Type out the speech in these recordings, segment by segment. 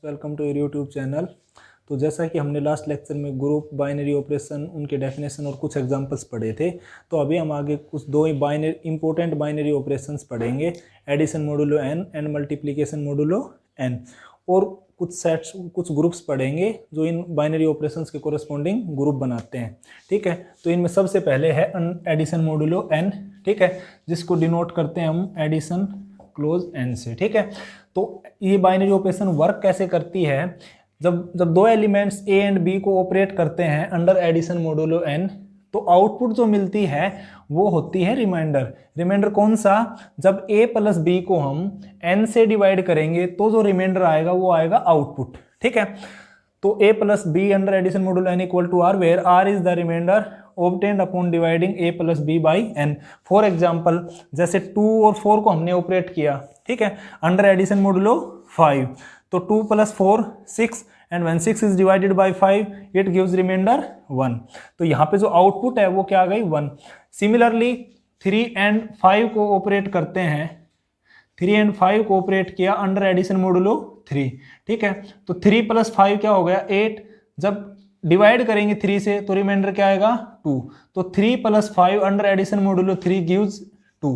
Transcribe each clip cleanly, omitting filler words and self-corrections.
Welcome to your YouTube channel. तो जैसा कि हमने लास्ट लेक्चर में ग्रुप बाइनरी ऑपरेशन, उनके डेफिनेशन और कुछ एग्जांपल्स पढ़े थे, तो अभी हम आगे कुछ दो इंपॉर्टेंट बाइनरी ऑपरेशंस पढ़ेंगे, addition modulo n and multiplication modulo n, और कुछ ग्रुप्स पढ़ेंगे जो इन बाइनरी ऑपरेशंस के कोरस्पॉन्डिंग ग्रुप बनाते हैं। ठीक है, तो इनमें सबसे पहले है एडिशन मोडुलो एन, ठीक है, जिसको डिनोट करते हैं हम एडिशन क्लोज एन से। ठीक है, तो ये बाइनरी ऑपरेशन वर्क कैसे करती है? जब दो एलिमेंट्स ए एंड बी को ऑपरेट करते हैं अंडर एडिशन मोडुलो एन, तो आउटपुट जो मिलती है वो होती है रिमाइंडर। रिमाइंडर कौन सा? जब a प्लस बी को हम n से डिवाइड करेंगे तो जो रिमाइंडर आएगा वो आएगा आउटपुट। ठीक है, तो a plus b under addition modulo n equal to r, where r is the remainder obtained upon dividing a plus b by n। For example, जैसे 2 और 4 को हमने ऑपरेट किया, ठीक है, अंडर एडिशन मोडुलो 5, तो 2 plus 4 6, and when 6 is divided by 5 it gives remainder 1। तो यहाँ पे जो आउटपुट है वो क्या आ गई? 1। सिमिलरली 3 एंड 5 को ऑपरेट करते हैं, 3 एंड 5 को ऑपरेट किया अंडर एडिशन मोडुलो 3, ठीक है, तो 3 प्लस 5 क्या हो गया? 8। जब डिवाइड करेंगे 3 से तो रिमाइंडर क्या आएगा? 2। तो 3 plus 5 under addition modulo 3 gives 2।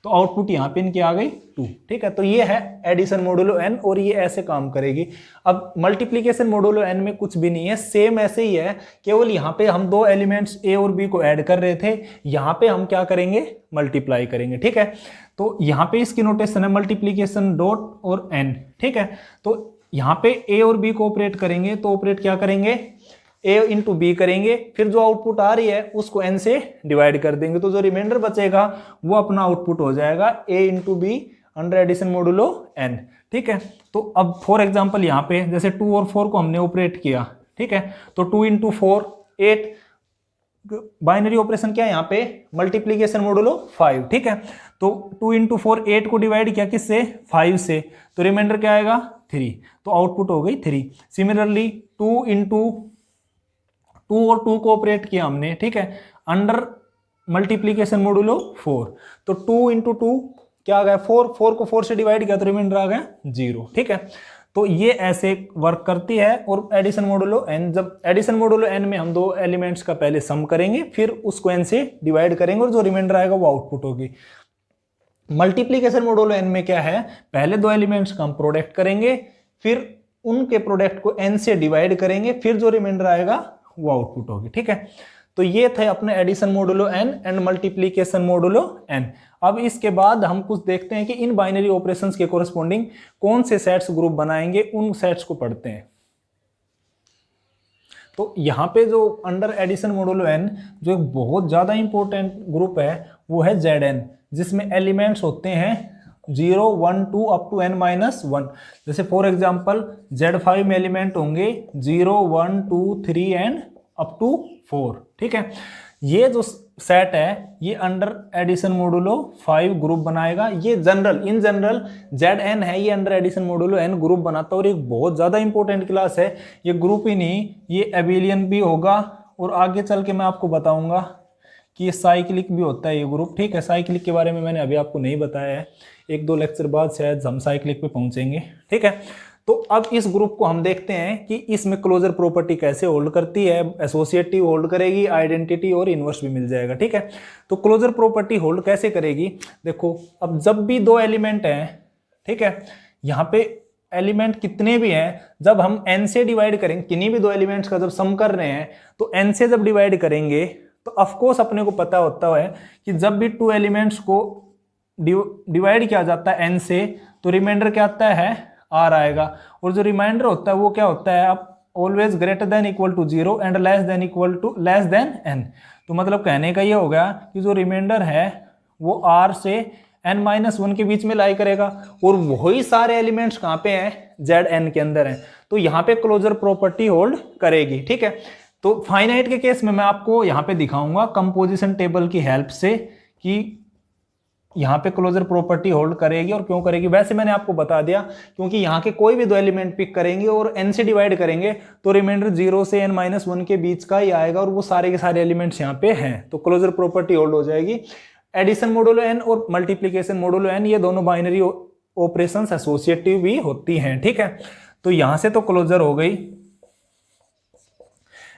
तो आउटपुट यहाँ पे इनकी आ गई 2। ठीक है, तो ये है एडिशन मोडुलो n और ये ऐसे काम करेगी। अब मल्टीप्लिकेशन मोडुलो n में कुछ भी नहीं है, सेम ऐसे ही है, केवल यहाँ पे हम दो एलिमेंट्स a और b को ऐड कर रहे थे, यहाँ पे हम क्या करेंगे? मल्टीप्लाई करेंगे। ठीक है, तो यहाँ पे इसकी नोटेशन है मल्टीप्लीकेशन डॉट और n। ठीक है, तो यहाँ पे a और b को ऑपरेट करेंगे तो ऑपरेट क्या करेंगे? a इंटू बी करेंगे, फिर जो आउटपुट आ रही है उसको n से डिवाइड कर देंगे, तो जो रिमाइंडर बचेगा वो अपना आउटपुट हो जाएगा a into b under addition modulo n। ठीक है, तो अब फॉर एग्जांपल यहाँ पे जैसे 2 और 4 को हमने ऑपरेट किया, ठीक है, तो 2 इंटू 4 8, बाइनरी ऑपरेशन क्या है यहाँ पे? Multiplication modulo 5। ठीक है, तो 2 इंटू 4 8 को डिवाइड किया किससे? 5 से, तो रिमाइंडर क्या आएगा? 3, तो आउटपुट हो गई 3। सिमिलरली 2 इंटू 2 और 2 को ऑपरेट किया हमने, ठीक है, अंडर मल्टीप्लीकेशन मोडुलो 4, तो 2 इंटू 2 क्या आ गया? 4 को 4 से डिवाइड किया तो रिमाइंडर आ गया 0। ठीक है, तो ये ऐसे वर्क करती है। और एडिशन मोडुलो n, जब एडिशन मोडुलो n में हम दो एलिमेंट्स का पहले सम करेंगे, फिर उसको n से डिवाइड करेंगे और जो रिमाइंडर आएगा वो आउटपुट होगी। मल्टीप्लीकेशन मोडुलो n में क्या है? पहले दो एलिमेंट्स का हम प्रोडक्ट करेंगे, फिर उनके प्रोडक्ट को n से डिवाइड करेंगे, फिर जो रिमाइंडर आएगा वो आउटपुट होगी। ठीक है, तो ये थे अपने addition modulo n and multiplication modulo n। अब इसके बाद हम कुछ देखते हैं कि इन बाइनरी ऑपरेशंस के कोरस्पॉन्डिंग कौन से सेट्स ग्रुप बनाएंगे, उन सेट्स को पढ़ते हैं। तो यहाँ पे जो अंडर एडिशन मोडुलो n जो एक बहुत ज्यादा इंपॉर्टेंट ग्रुप है वो है Zn, जिसमें एलिमेंट्स होते हैं 0 1 2 अप टू n-1। जैसे फॉर एग्जांपल Z5 में एलिमेंट होंगे 0 1 2 3 एंड अप टू 4। ठीक है, ये जो सेट है ये अंडर एडिशन मोडुलो 5 ग्रुप बनाएगा। ये इन जनरल Zn है, ये under addition modulo n group बनाता है और एक बहुत ज्यादा इंपॉर्टेंट क्लास है। ये ग्रुप ही नहीं, ये एबिलियन भी होगा और आगे चल के मैं आपको बताऊंगा कि ये साइक्लिक भी होता है ये ग्रुप। ठीक है, साइक्लिक के बारे में मैंने अभी आपको नहीं बताया है, 1-2 लेक्चर बाद शायद हम साइक्लिक पे पहुंचेंगे। ठीक है, तो अब इस ग्रुप को हम देखते हैं कि इसमें क्लोजर प्रॉपर्टी कैसे होल्ड करती है। एसोसिएटिव होल्ड करेगी, आइडेंटिटी और इनवर्स भी मिल जाएगा। ठीक है, तो क्लोजर प्रॉपर्टी होल्ड कैसे करेगी? देखो, अब जब भी दो एलिमेंट हैं, ठीक है, यहाँ पे एलिमेंट कितने भी हैं, जब हम n से डिवाइड करेंगे, किन्हीं भी दो एलिमेंट्स का जब सम कर रहे हैं तो n से जब डिवाइड करेंगे तो ऑफकोर्स अपने को पता होता है कि जब भी 2 एलिमेंट्स को डिवाइड किया जाता है n से तो रिमाइंडर क्या आता है? r आएगा, और जो रिमाइंडर होता है वो क्या होता है? अब always greater than equal to 0 and less than n। तो मतलब कहने का ये हो गया कि जो रिमाइंडर है वो r से n-1 के बीच में लाई करेगा, और वही सारे एलिमेंट्स कहाँ पे हैं? Zn के अंदर हैं, तो यहाँ पे क्लोजर प्रॉपर्टी होल्ड करेगी। ठीक है, तो फाइनाइट के केस में मैं आपको यहाँ पे दिखाऊंगा कंपोजिशन टेबल की हेल्प से कि यहाँ पे क्लोजर प्रॉपर्टी होल्ड करेगी और क्यों करेगी। वैसे मैंने आपको बता दिया, क्योंकि यहाँ के कोई भी दो एलिमेंट पिक करेंगे और n से डिवाइड करेंगे तो रिमाइंडर 0 से n-1 के बीच का ही आएगा, और वो सारे के सारे एलिमेंट्स यहाँ पे हैं, तो क्लोजर प्रॉपर्टी होल्ड हो जाएगी। एडिशन मोडुलो n और मल्टीप्लीकेशन मोडुलो n ये दोनों बाइनरी ऑपरेशंस एसोसिएटिव भी होती हैं। ठीक है, तो यहां से तो क्लोजर हो गई,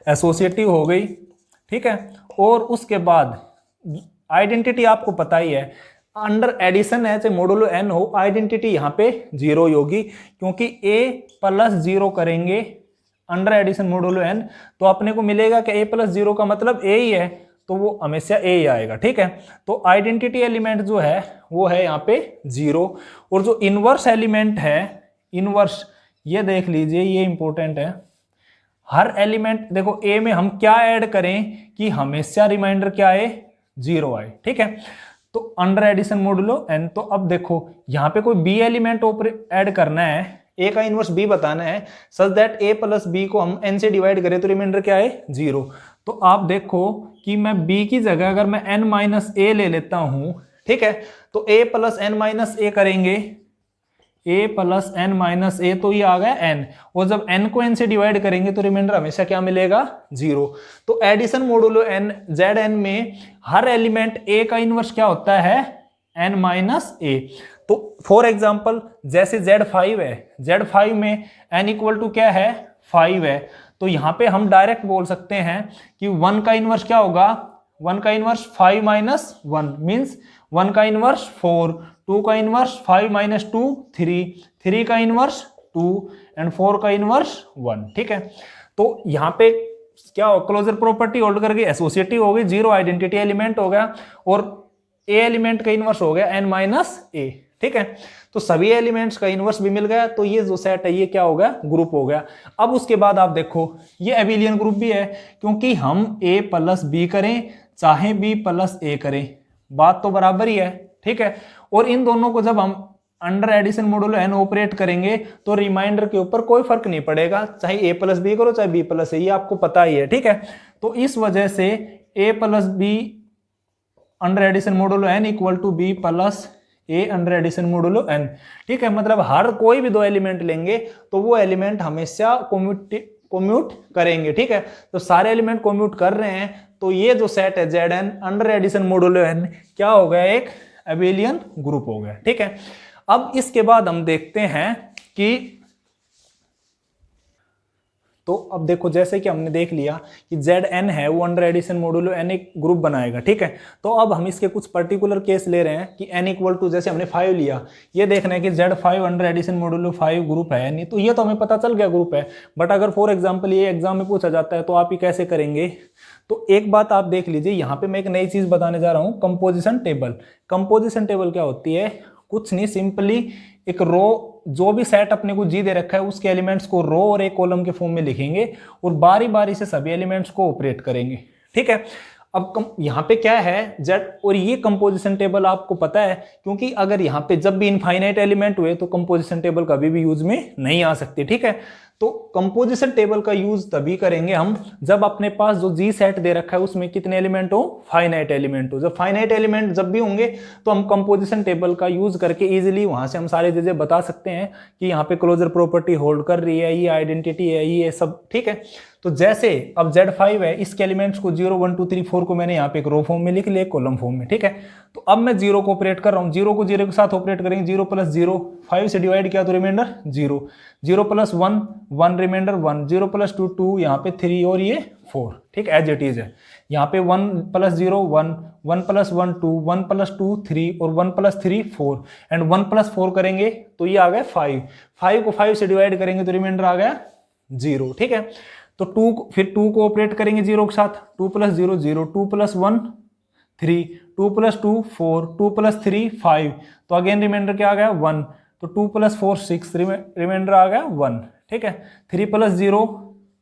एसोसिएटिव हो गई, ठीक है। और उसके बाद आइडेंटिटी आपको पता ही है, अंडर एडिशन है चाहे मोडुलो एन हो, आइडेंटिटी यहाँ पे 0 होगी, क्योंकि a प्लस 0 करेंगे अंडर एडिशन मोडुलो एन, तो अपने को मिलेगा कि a प्लस 0 का मतलब a ही है, तो वो हमेशा a ही आएगा, ठीक है। तो आइडेंटिटी एलिमेंट जो है वो है यहाँ पे 0। और जो इनवर्स एलिमेंट है, इनवर्स ये देख लीजिए, ये इंपॉर्टेंट है। हर एलिमेंट देखो a में हम क्या ऐड करें कि हमेशा रिमाइंडर क्या आए, 0 आए, ठीक है। तो अंडर एडिशन मोडुलो एन, तो अब देखो यहाँ पे कोई b एलिमेंट ऐड करना है, a का इनवर्स b बताना है, such that a plus b को हम n से डिवाइड करें तो रिमाइंडर क्या है, 0। तो आप देखो कि मैं b की जगह अगर मैं n माइनस a ले लेता हूं, ठीक है, तो a plus n minus a करेंगे, a प्लस एन माइनस ए, तो ये आ गया n, और जब n को n से डिवाइड करेंगे तो रिमाइंडर हमेशा क्या मिलेगा, 0। तो एडिशन मोडुलो n Zn में हर एलिमेंट a का इनवर्स क्या होता है, n माइनस a। तो फॉर एग्जांपल जैसे Z5 है, Z5 में n इक्वल टू क्या है, 5 है, तो यहां पे हम डायरेक्ट बोल सकते हैं कि 1 का इनवर्स क्या होगा, 1 का इनवर्स 5 माइनस 1 मीन्स 1 का इनवर्स 4, 2 का इनवर्स 5 माइनस 2 3, 3 का इनवर्स 2 एंड 4 का इनवर्स 1, ठीक है। तो यहाँ पे क्या हो, क्लोजर प्रॉपर्टी होल्ड करके एसोसिएटिव हो गई, 0 आइडेंटिटी एलिमेंट हो गया, और ए एलिमेंट का इनवर्स हो गया n माइनस ए, ठीक है। तो सभी एलिमेंट्स का इनवर्स भी मिल गया, तो ये जो सेट है ये क्या हो गया, ग्रुप हो गया। अब उसके बाद आप देखो ये एबिलियन ग्रुप भी है, क्योंकि हम a प्लस बी करें चाहे b प्लस ए करें, बात तो बराबर ही है, ठीक है। और इन दोनों को जब हम under addition modulo n operate करेंगे तो रिमाइंडर के ऊपर कोई फर्क नहीं पड़ेगा, चाहे a प्लस बी करो चाहे b प्लस ए, ये आपको पता ही है, ठीक है। तो इस वजह से a plus b under addition modulo n equal to b plus a under addition modulo n, ठीक है। मतलब हर कोई भी 2 एलिमेंट लेंगे तो वो एलिमेंट हमेशा कोम्यूट करेंगे, ठीक है। तो सारे एलिमेंट कोम्यूट कर रहे हैं, तो ये जो सेट है Zn under addition modulo n क्या हो गया, एक एबिलियन ग्रुप हो गया, ठीक है। अब इसके बाद हम देखते हैं कि, तो अब देखो जैसे कि हमने देख लिया कि Zn है वो अंडर एडिशन मोडुलो n एक ग्रुप बनाएगा, ठीक है। तो अब हम इसके कुछ पर्टिकुलर केस ले रहे हैं कि n इक्वल टू, जैसे हमने 5 लिया, ये देखना है कि Z5 under addition modulo 5 group है नहीं, तो ये तो हमें पता चल गया ग्रुप है। बट अगर फॉर एग्जाम्पल ये एग्जाम में पूछा जाता है तो आप ही कैसे करेंगे, तो एक बात आप देख लीजिए, यहाँ पे मैं एक नई चीज बताने जा रहा हूँ, कंपोजिशन टेबल। कंपोजिशन टेबल क्या होती है, कुछ नहीं, सिंपली एक रो, जो भी सेट अपने को जी दे रखा है उसके एलिमेंट्स को रो और एक कॉलम के फॉर्म में लिखेंगे और बारी बारी से सभी एलिमेंट्स को ऑपरेट करेंगे, ठीक है। अब यहाँ पे क्या है जेड, और ये कंपोजिशन टेबल आपको पता है, क्योंकि अगर यहाँ पे जब भी इनफाइनाइट एलिमेंट हुए तो कंपोजिशन टेबल कभी भी यूज में नहीं आ सकती, ठीक है। तो कंपोजिशन टेबल का यूज तभी करेंगे हम जब अपने पास जो जी सेट दे रखा है उसमें कितने एलिमेंट हो, फाइनाइट एलिमेंट हो। जब फाइनाइट एलिमेंट जब भी होंगे तो हम कंपोजिशन टेबल का यूज करके इजीली वहां से हम सारी चीजें बता सकते हैं कि यहाँ पे क्लोजर प्रॉपर्टी होल्ड कर रही है, ये आइडेंटिटी है, ये सब, ठीक है। तो जैसे अब Z5 है, इसके एलिमेंट्स को 0 1 2 3 4 को मैंने यहाँ पे एक रो फॉर्म में लिख लिया, कॉलम फॉर्म में, ठीक है। तो अब मैं 0 को ऑपरेट कर रहा हूँ, 0 को 0 के साथ ऑपरेट करेंगे, 0 प्लस 0 5 से डिवाइड किया तो रिमाइंडर 0, 0 प्लस 1 1 रिमाइंडर 1, 0 प्लस 2 2, यहाँ पे 3 और ये 4, ठीक, एज इट इज है। यहाँ पे 1 प्लस 0 1, 1 प्लस 1 2, 1 प्लस 2 3 और 1 प्लस 3 4 एंड 1 प्लस 4 करेंगे तो ये आ गया 5, 5 को 5 से डिवाइड करेंगे तो रिमाइंडर आ गया 0, ठीक है। तो 2, फिर 2 को ऑपरेट करेंगे 0 के साथ, 2 प्लस 0 0, 2 प्लस 1 3, 2 प्लस 2 4, 2 प्लस 3 5, तो अगेन रिमाइंडर क्या आ गया 1, तो 2 प्लस 4 6, रिमाइंडर आ गया 1, ठीक है। 3 प्लस 0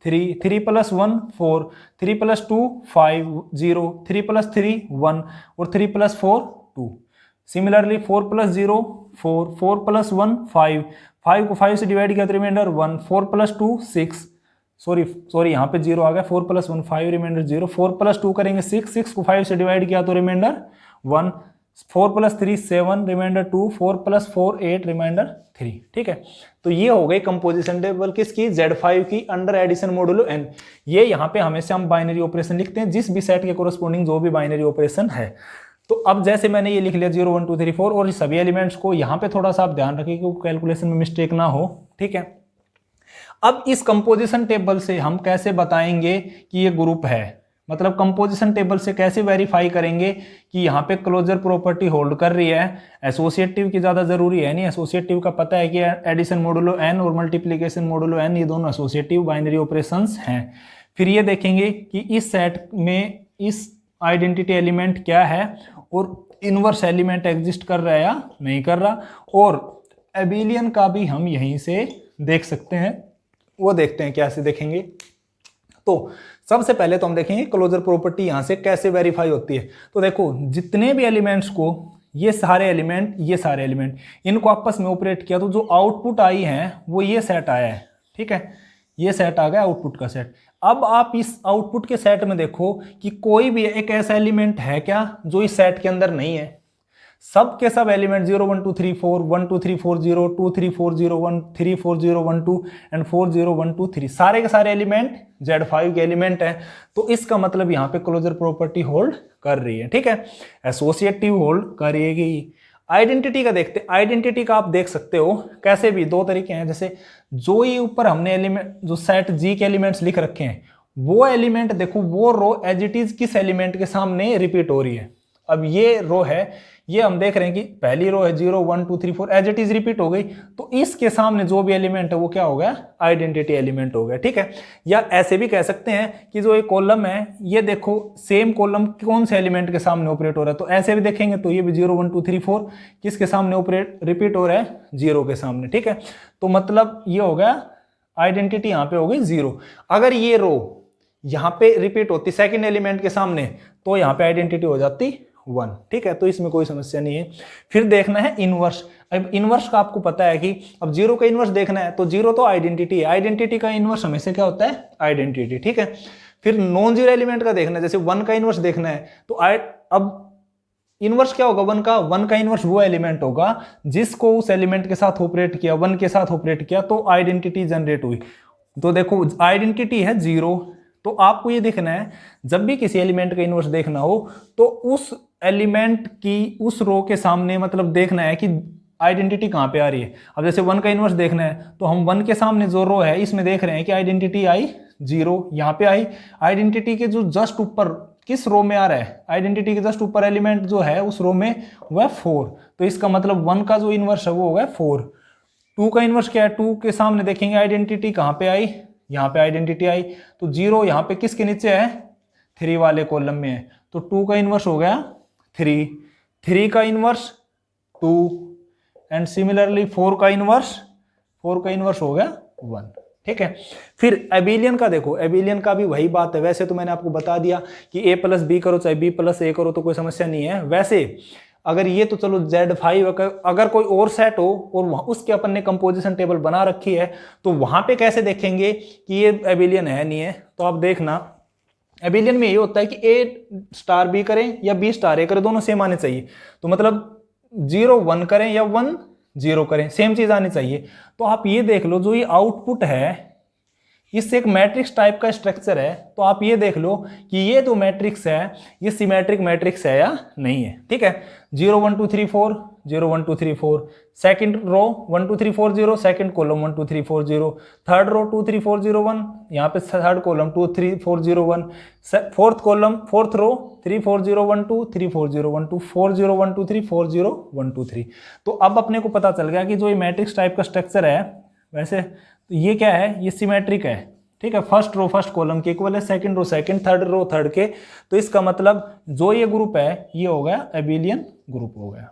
3, 3 प्लस 1 4, 3 प्लस 2 5 0, 3 प्लस 3 1 और 3 प्लस 4 2। सिमिलरली 4 प्लस 0 4, 4 प्लस 1 5, 5 को 5 से डिवाइड किया तो रिमाइंडर 1, 4 प्लस 2 6, सॉरी यहाँ पे 0 आ गया, 4 प्लस 1 5 रिमाइंडर 0, 4 प्लस 2 करेंगे 6, 6 को 5 से डिवाइड किया तो remainder 1, 4 plus 3 7 remainder 2, 4 plus 4 8 remainder 3, ठीक है। तो ये हो गई कंपोजिशन टेबल किसकी, Z5 की अंडर एडिशन मोडुलो n। ये यहाँ पे हमेशा हम बाइनरी ऑपरेशन लिखते हैं, जिस भी सेट के कोरस्पोंडिंग जो भी बाइनरी ऑपरेशन है। तो अब जैसे मैंने ये लिख लिया 0 1 2 3 4 और सभी एलिमेंट्स को, यहाँ पे थोड़ा सा आप ध्यान रखिए कि कैलकुलेशन में मिस्टेक ना हो, ठीक है। अब इस कंपोजिशन टेबल से हम कैसे बताएंगे कि ये ग्रुप है, मतलब कंपोजिशन टेबल से कैसे वेरीफाई करेंगे कि यहाँ पे क्लोजर प्रॉपर्टी होल्ड कर रही है। एसोसिएटिव की ज़्यादा ज़रूरी है नहीं, एसोसिएटिव का पता है कि एडिशन मोडुलो एन और मल्टीप्लिकेशन मोडुलो एन ये दोनों एसोसिएटिव बाइनरी ऑपरेशंस हैं। फिर ये देखेंगे कि इस सेट में इस आइडेंटिटी एलिमेंट क्या है और इनवर्स एलिमेंट एग्जिस्ट कर रहा है या नहीं कर रहा, और एबिलियन का भी हम यहीं से देख सकते हैं, वो देखते हैं कैसे देखेंगे। तो सबसे पहले तो हम देखेंगे क्लोजर प्रॉपर्टी यहां से कैसे वेरीफाई होती है। तो देखो जितने भी एलिमेंट्स को ये सारे एलिमेंट इनको आपस में ऑपरेट किया तो जो आउटपुट आई है वो ये सेट आया है, ठीक है, ये सेट आ गया आउटपुट का सेट। अब आप इस आउटपुट के सेट में देखो कि कोई भी एक ऐसा एलिमेंट है क्या जो इस सेट के अंदर नहीं है। सब के सब एलिमेंट 0 1 2 3 4 1 2 3 4 0 2 3 4 0 1 3 4 0 1 2 एंड 4 0 1 2 3 सारे के सारे एलिमेंट Z5 के एलिमेंट है। तो इसका मतलब यहाँ पे क्लोजर प्रॉपर्टी होल्ड कर रही है, ठीक है, एसोसिएटिव होल्ड करेगी। आइडेंटिटी का देखते, आइडेंटिटी का आप देख सकते हो कैसे भी दो तरीके हैं। जैसे जो ये ऊपर हमने एलिमेंट जो सेट जी के एलिमेंट्स लिख रखे हैं वो एलिमेंट देखो वो रो एज इट इज किस एलिमेंट के सामने रिपीट हो रही है। अब ये रो है, ये हम देख रहे हैं कि पहली रो है 0 1 2 3 4 एज इट इज रिपीट हो गई, तो इसके सामने जो भी एलिमेंट है वो क्या हो गया, आइडेंटिटी एलिमेंट हो गया, ठीक है। या ऐसे भी कह सकते हैं कि जो ये कॉलम है ये देखो सेम कॉलम कौन से एलिमेंट के सामने ऑपरेट हो रहा है, तो ऐसे भी देखेंगे तो ये भी 0 1 2 3 4 किसके सामने ऑपरेट रिपीट हो रहा है, 0 के सामने, ठीक है। तो मतलब ये हो गया आइडेंटिटी यहाँ पे हो गई 0। अगर ये रो यहाँ पे रिपीट होती सेकेंड एलिमेंट के सामने तो यहाँ पे आइडेंटिटी हो जाती 1, ठीक है, तो इसमें कोई समस्या नहीं है। फिर देखना है इनवर्स। अब इनवर्स का आपको पता है कि अब 0 का इनवर्स देखना है तो 0 तो आइडेंटिटी है, आइडेंटिटी का इनवर्स हमेशा क्या होता है, आइडेंटिटी, ठीक है। फिर नॉन जीरो एलिमेंट का देखना है, जैसे 1 का इनवर्स देखना है तो अब इनवर्स क्या होगा 1 का इनवर्स वो एलिमेंट होगा जिसको उस एलिमेंट के साथ ऑपरेट किया, 1 के साथ ऑपरेट किया तो आइडेंटिटी जनरेट हुई। तो देखो आइडेंटिटी है 0, तो आपको ये देखना है जब भी किसी एलिमेंट का इनवर्स देखना हो तो उस एलिमेंट की उस रो के सामने मतलब देखना है कि आइडेंटिटी कहाँ पे आ रही है। अब जैसे 1 का इनवर्स देखना है तो हम 1 के सामने जो रो है इसमें देख रहे हैं कि आइडेंटिटी आई 0, यहाँ पे आई। आइडेंटिटी के जो जस्ट ऊपर किस रो में आ रहा है, आइडेंटिटी के जस्ट ऊपर एलिमेंट जो है उस रो में वह 4, तो इसका मतलब 1 का जो इनवर्स है वो होगा 4। 2 का इनवर्स क्या है, 2 के सामने देखेंगे आइडेंटिटी कहाँ पे आई, यहाँ पे आइडेंटिटी आई, तो 0 यहाँ पे किसके नीचे है, 3 वाले कॉलम में है, तो 2 का इनवर्स हो गया 3, 3 का इनवर्स 2 एंड सिमिलरली 4 का इनवर्स हो गया 1, ठीक है। फिर एबिलियन का देखो, एबिलियन का भी वही बात है। वैसे तो मैंने आपको बता दिया कि a प्लस बी करो चाहे b प्लस a करो तो कोई समस्या नहीं है। वैसे अगर ये तो चलो Z5 अगर कोई और सेट हो और उसके अपन ने कंपोजिशन टेबल बना रखी है तो वहां पे कैसे देखेंगे कि ये एबिलियन है नहीं है। तो आप देखना एबिलियन में ये होता है कि A स्टार B करें या B स्टार A करें दोनों सेम आने चाहिए, तो मतलब 0 1 करें या 1 0 करें सेम चीज आनी चाहिए। तो आप ये देख लो जो ये आउटपुट है इससे एक मैट्रिक्स टाइप का स्ट्रक्चर है, तो आप ये देख लो कि ये जो मैट्रिक्स है ये सिमेट्रिक मैट्रिक्स है या नहीं है, ठीक है। 0 1 2 3 4 0 1 2 3 4, second row 1 2 3 4 0, second column 1 2 3 4 0, third row 2 3 4 0 1, यहाँ पे third column 2 3 4 0 1, fourth column fourth row 3 4 0 1 2 3 4 0 1 2 4 0 1 2 3 4 0 1 2 3। तो अब अपने को पता चल गया कि जो ये मैट्रिक्स टाइप का स्ट्रक्चर है वैसे तो ये क्या है, ये सिमेट्रिक है, ठीक है। फर्स्ट रो फर्स्ट कॉलम के इक्वल है, second row second, third row third के, तो इसका मतलब जो ये ग्रुप है ये हो गया एबिलियन ग्रुप हो गया,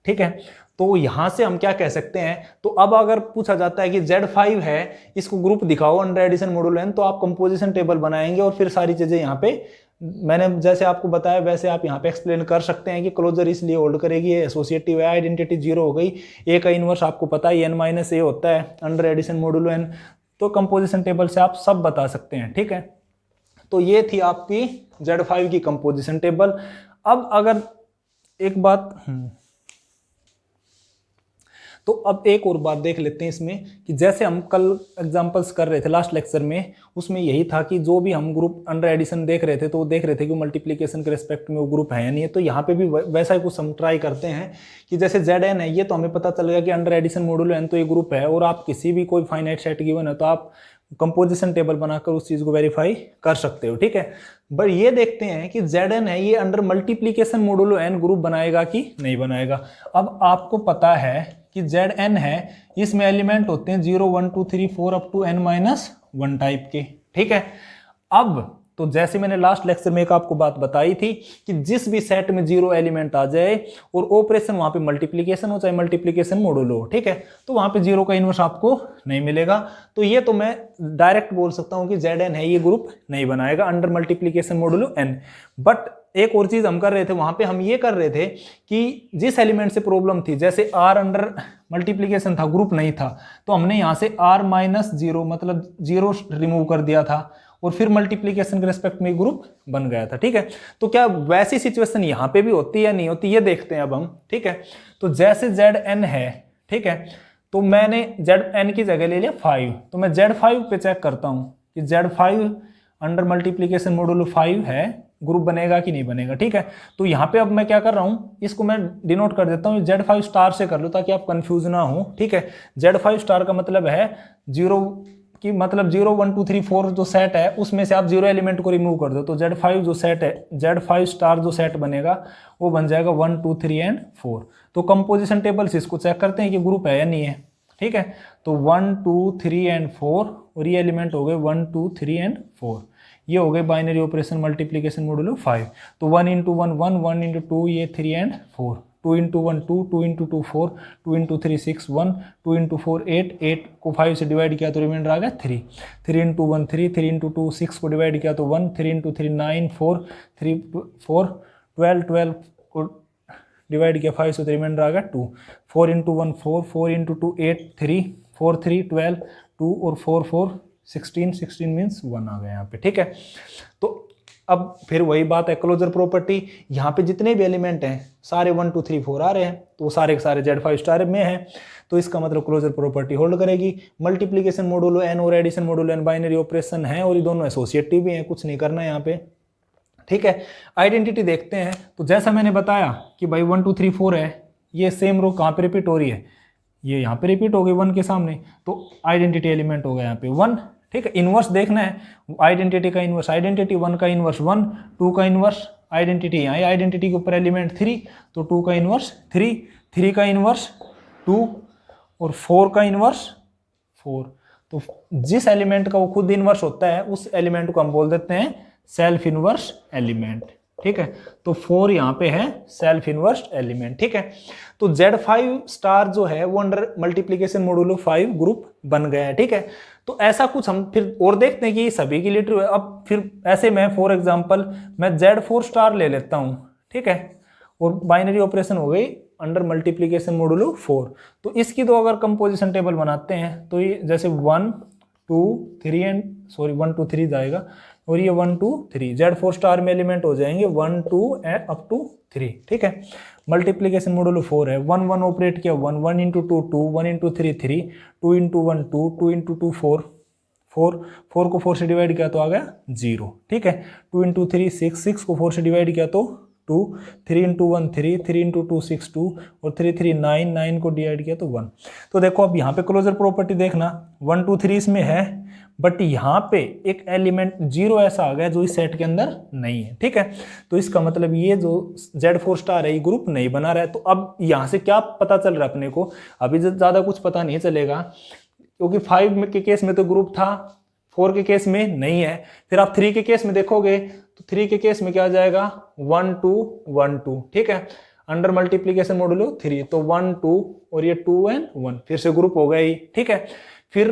ठीक है। तो यहां से हम क्या कह सकते हैं, तो अब अगर पूछा जाता है कि Z5 है इसको ग्रुप दिखाओ अंडर एडिशन मॉड्यूलो n, तो आप कंपोजिशन टेबल बनाएंगे और फिर सारी चीजें यहाँ पे मैंने जैसे आपको बताया वैसे आप यहाँ पे एक्सप्लेन कर सकते हैं कि क्लोजर इसलिए होल्ड करेगी, एसोसिएटिव है, आइडेंटिटी 0 हो गई, ए का इनवर्स आपको पता है n-a होता है अंडर एडिशन मॉड्यूलो n, तो कंपोजिशन टेबल से आप सब बता सकते हैं, ठीक है। तो ये थी आपकी Z5 की कंपोजिशन टेबल। अब अगर एक बात तो अब एक और बात देख लेते हैं इसमें कि जैसे हम कल एग्जांपल्स कर रहे थे लास्ट लेक्चर में, उसमें यही था कि जो भी हम ग्रुप अंडर एडिशन देख रहे थे तो वो देख रहे थे कि मल्टीप्लिकेशन के रिस्पेक्ट में वो ग्रुप है या नहीं है। तो यहाँ पे भी वैसा ही कुछ हम ट्राई करते हैं कि जैसे Zn है, ये तो हमें पता चल गया कि अंडर एडिशन मॉडुलो n तो ये ग्रुप है, और आप किसी भी कोई फाइनाइट सेट गिवन है तो आप कंपोजिशन टेबल बनाकर उस चीज को वेरीफाई कर सकते हो, ठीक है। बट ये देखते हैं कि Zn है, ये under multiplication modulo n group बनाएगा कि नहीं बनाएगा। अब आपको पता है कि Zn है, इसमें एलिमेंट होते हैं 0 1 2 3 4 अप टू n-1 टाइप के, ठीक है। अब तो जैसे मैंने लास्ट लेक्चर में एक आपको बात बताई थी कि जिस भी सेट में 0 एलिमेंट आ जाए और ऑपरेशन वहां पे मल्टीप्लिकेशन हो चाहे मल्टीप्लिकेशन मॉडुलो हो, ठीक है, तो वहां पे 0 का इनवर्स आपको नहीं मिलेगा। तो ये तो मैं डायरेक्ट बोल सकता हूं कि Zn है, ये ग्रुप नहीं बनाएगा under multiplication modulo n। But एक और चीज हम कर रहे थे वहां पे, हम ये कर रहे थे कि जिस एलिमेंट से प्रॉब्लम थी, जैसे r अंडर मल्टीप्लिकेशन था, ग्रुप नहीं था, तो हमने यहां से r-0 मतलब 0 रिमूव कर दिया था और फिर मल्टीप्लिकेशन के रेस्पेक्ट में ग्रुप बन गया था, ठीक है। तो क्या वैसी सिचुएशन यहां पे भी होती है या नहीं होती, ये देखते हैं अब हम, ठीक है। तो जैसे Zn है, ठीक है, तो मैंने Zn की जगह ले लिया 5, तो मैं Z5 पे चेक करता हूं कि Z5 अंडर मल्टीप्लिकेशन मॉडुलो 5 है, ग्रुप बनेगा कि नहीं बनेगा, ठीक है। तो यहाँ पे अब मैं क्या कर रहा हूं, इसको मैं डिनोट कर देता हूँ, Z5 स्टार से कर लो ताकि आप कंफ्यूज ना हो, ठीक है। Z5 स्टार का मतलब है 0 कि मतलब 0 1 2 3 4 जो सेट है उसमें से आप 0 एलिमेंट को रिमूव कर दो, तो Z5 जो सेट है, Z5 स्टार जो सेट बनेगा वो बन जाएगा 1 2 3 एंड 4। तो कंपोजिशन टेबल से इसको चेक करते हैं कि ग्रुप है या नहीं है, ठीक है। तो 1 2 3 एंड 4 और ये एलिमेंट हो गए 1 2 3 एंड 4, ये हो गए बाइनरी ऑपरेशन मल्टीप्लिकेशन मॉडुलो 5। तो 1 into 1 1 1 into 2 ये 3 and 4, 2 into 1 2 2 into 2 4 2 into 3 6 1 2 into 4 8 8 को 5 से डिवाइड किया तो रिमाइंडर आ गया 3 3 into 1 3 3 into 2 6 को डिवाइड किया तो 1 3 into 3 9 4 3 4 12 12 को डिवाइड किया 5 से तो रिमाइंडर आ गया 2 4 into 1 4 4 into 2 8 3 4 3 12 2 और 4 4 16 16 मीन्स 1 आ गया यहाँ पे, ठीक है। तो अब फिर वही बात है क्लोजर प्रॉपर्टी, यहाँ पे जितने भी एलिमेंट हैं सारे 1 2 3 4 आ रहे हैं, तो सारे के सारे Z5 स्टार में हैं, तो इसका मतलब क्लोजर प्रॉपर्टी होल्ड करेगी। मल्टीप्लिकेशन मॉडुलो n और addition modulo n binary operation है और ये दोनों एसोसिएटिव भी हैं, कुछ नहीं करना है यहाँ पे, ठीक है। आइडेंटिटी देखते हैं, तो जैसा मैंने बताया कि भाई 1 2 3 4 है, ये सेम रो कहाँ पे रिपीट हो रही है, ये यहाँ पे रिपीट हो गई 1 के सामने, तो आइडेंटिटी एलिमेंट हो गया यहाँ पे 1, ठीक है। इनवर्स देखना है, आइडेंटिटी का इनवर्स आइडेंटिटी, 1 का इनवर्स 1, 2 का इनवर्स आइडेंटिटी यहाँ, आइडेंटिटी के ऊपर एलिमेंट 3 तो 2 का इनवर्स 3, 3 का इनवर्स 2 और 4 का इनवर्स 4। तो जिस एलिमेंट का वो खुद इनवर्स होता है उस एलिमेंट को हम बोल देते हैं सेल्फ इनवर्स एलिमेंट, ठीक है। तो 4 यहाँ पे है सेल्फ इनवर्स एलिमेंट, ठीक है। तो Z5 स्टार जो है वो अंडर मल्टीप्लिकेशन मॉडुलो 5 ग्रुप बन गया है, ठीक है। तो ऐसा कुछ हम फिर और देखते हैं कि सभी के लिए ट्रू है। अब फिर ऐसे में फॉर एग्जांपल मैं Z4 स्टार ले लेता हूं, ठीक है, और बाइनरी ऑपरेशन हो गई अंडर मल्टीप्लिकेशन मॉडुलो 4। तो इसकी तो अगर कंपोजिशन टेबल बनाते हैं तो ये जैसे 1 2 3 एंड 1 2 3 जाएगा और ये 1 2 3 Z4 स्टार में एलिमेंट हो जाएंगे 1 2 एंड अप टू 3, ठीक है। मल्टीप्लिकेशन मॉडुलो 4 है, 1 1 ऑपरेट किया 1 1 into 2 2 1 into 3 3 2 into 1 2 2 into 2 4 4 4 को 4 से डिवाइड किया तो आ गया 0, ठीक है। 2 into 3 6 6 को 4 से डिवाइड किया तो 2 3 into 1 3 3 into 2 6 2 और 3 3 9 9 को डिवाइड किया तो 1। तो देखो अब यहाँ पे क्लोजर प्रॉपर्टी देखना 1 2 3 इसमें है, बट यहाँ पे एक एलिमेंट 0 ऐसा आ गया जो इस सेट के अंदर नहीं है, ठीक है। तो इसका मतलब ये जो Z4 स्टार है ये ग्रुप नहीं बना रहा है। तो अब यहाँ से क्या पता चल रहा है अपने को, अभी ज्यादा कुछ पता नहीं चलेगा क्योंकि 5 के केस में तो ग्रुप था, 4 के केस में नहीं है। फिर आप 3 के केस में देखोगे तो 3 के केस में क्या आ जाएगा 1 2 1 2, ठीक है, अंडर मल्टीप्लिकेशन मॉडुलो 3, तो 1 2 और ये 2 एंड 1 फिर से ग्रुप हो गया ही, ठीक है। फिर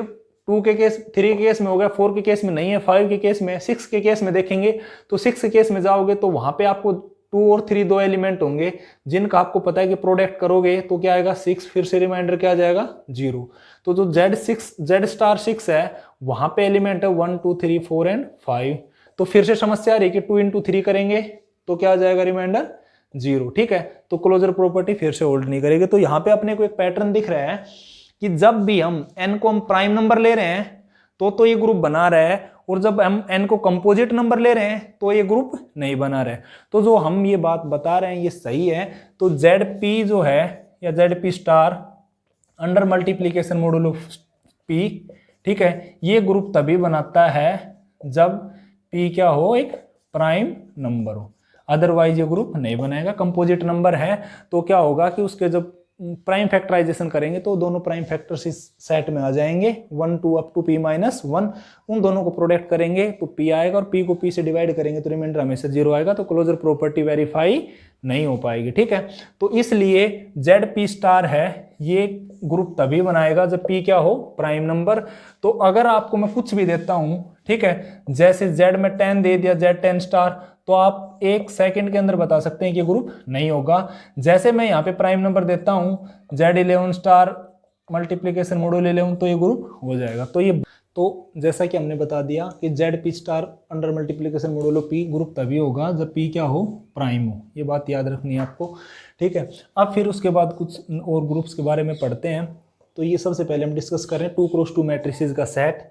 2 के केस 3 के केस में हो गया, 4 के केस में नहीं है, 5 के केस में, 6 के केस में देखेंगे तो 6 के केस में जाओगे तो वहां पे आपको 2 और 3 दो एलिमेंट होंगे जिनका आपको पता है कि प्रोडक्ट करोगे तो क्या आएगा 6, फिर से रिमाइंडर क्या आ जाएगा 0। तो जो Z स्टार 6 है वहां पे एलिमेंट है 1 2 3 4 एंड 5। तो फिर से समस्या आ रही है कि 2 into 3 करेंगे तो क्या आ जाएगा रिमाइंडर 0, ठीक है। तो क्लोजर प्रॉपर्टी फिर से होल्ड नहीं करेगी। तो यहाँ पे अपने को एक पैटर्न दिख रहा है कि जब भी हम n को हम प्राइम नंबर ले रहे हैं तो ये ग्रुप बना रहा है, और जब हम n को कंपोजिट नंबर ले रहे हैं तो ये ग्रुप नहीं बना रहा है। तो जो हम ये बात बता रहे हैं ये सही है। तो ZP जो है या ZP star under multiplication modulo P, ठीक है, ये ग्रुप तभी बनाता है जब P क्या हो, एक प्राइम नंबर हो, अदरवाइज ये ग्रुप नहीं बनाएगा। कंपोजिट नंबर है तो क्या होगा कि उसके जब प्राइम फैक्टराइजेशन करेंगे तो दोनों प्राइम फैक्टर्स इस सेट में आ जाएंगे, 1 2 अप टू P - 1, उन दोनों को प्रोडक्ट करेंगे तो P आएगा, और P को P से डिवाइड करेंगे तो रिमाइंडर हमेशा 0 आएगा। तो क्लोजर प्रॉपर्टी वेरीफाई नहीं हो पाएगी, ठीक है। तो इसलिए ZP स्टार है ये ग्रुप तभी बनाएगा जब P क्या हो, प्राइम नंबर। तो अगर आपको मैं कुछ भी देता हूं, ठीक है, जैसे Z में 10 दे दिया, Z10 स्टार, तो आप 1 सेकंड के अंदर बता सकते हैं कि ग्रुप नहीं होगा। जैसे मैं यहाँ पे प्राइम नंबर देता हूँ Z11 स्टार मल्टीप्लीकेशन मॉड्यूल 11, तो ये ग्रुप हो जाएगा। तो जैसा कि हमने बता दिया कि ZP star under multiplication modulo P group तभी होगा जब P क्या हो, प्राइम हो। ये बात याद रखनी है आपको, ठीक है। अब फिर उसके बाद कुछ और ग्रुप्स के बारे में पढ़ते हैं। तो ये सबसे पहले हम डिस्कस कर रहे हैं 2x2 मैट्रिसेस का सेट।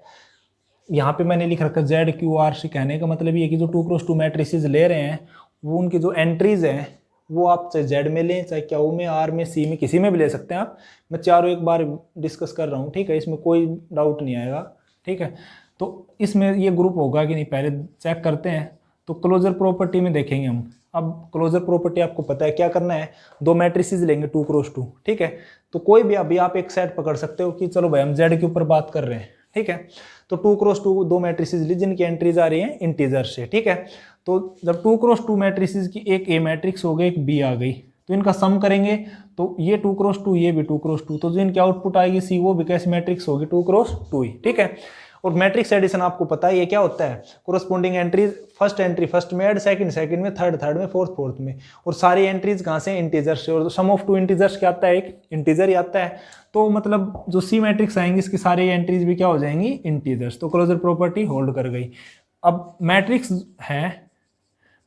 यहाँ पे मैंने लिख रखा है ZQRC, कहने का मतलब ये कि जो 2x2 मैट्रिसेस ले रहे हैं वो उनकी जो एंट्रीज हैं वो आप चाहे Z में लें, चाहे Q में, R में, C में, किसी में भी ले सकते हैं आप। मैं चारों एक बार डिस्कस कर रहा हूँ, ठीक है, इसमें कोई डाउट नहीं आएगा, ठीक है। तो इसमें ये ग्रुप होगा कि नहीं पहले चेक करते हैं। तो क्लोजर प्रॉपर्टी में देखेंगे हम। अब क्लोजर प्रॉपर्टी आपको पता है क्या करना है, दो मैट्रिसेस लेंगे 2x2, ठीक है। तो कोई भी अभी आप एक सेट पकड़ सकते हो कि चलो भाई हम Z के ऊपर बात कर रहे हैं, ठीक है। तो 2x2 दो मैट्रिसेस ली जिनकी एंट्रीज आ रही हैं इंटीजर से, ठीक है। तो जब 2x2 मैट्रिसेस की एक A मैट्रिक्स हो गई, एक B आ गई, तो इनका सम करेंगे तो ये 2x2, ये भी 2x2, तो जो इनकी आउटपुट आएगी C वो भी कैसी मैट्रिक्स होगी, 2x2 ही, ठीक है। और मैट्रिक्स एडिशन आपको पता है ये क्या होता है, corresponding entries, first entry first में ऐड, सेकंड में, थर्ड में, फोर्थ में, और सारी एंट्रीज कहाँ से, इंटीजर से। और सम ऑफ टू इंटीजर्स क्या आता है, एक इंटीजर ही आता है। तो मतलब जो C मैट्रिक्स आएंगी इसकी सारी एंट्रीज भी क्या हो जाएंगी, इंटीजर्स। तो क्लोजर प्रॉपर्टी होल्ड कर गई। अब मैट्रिक्स है,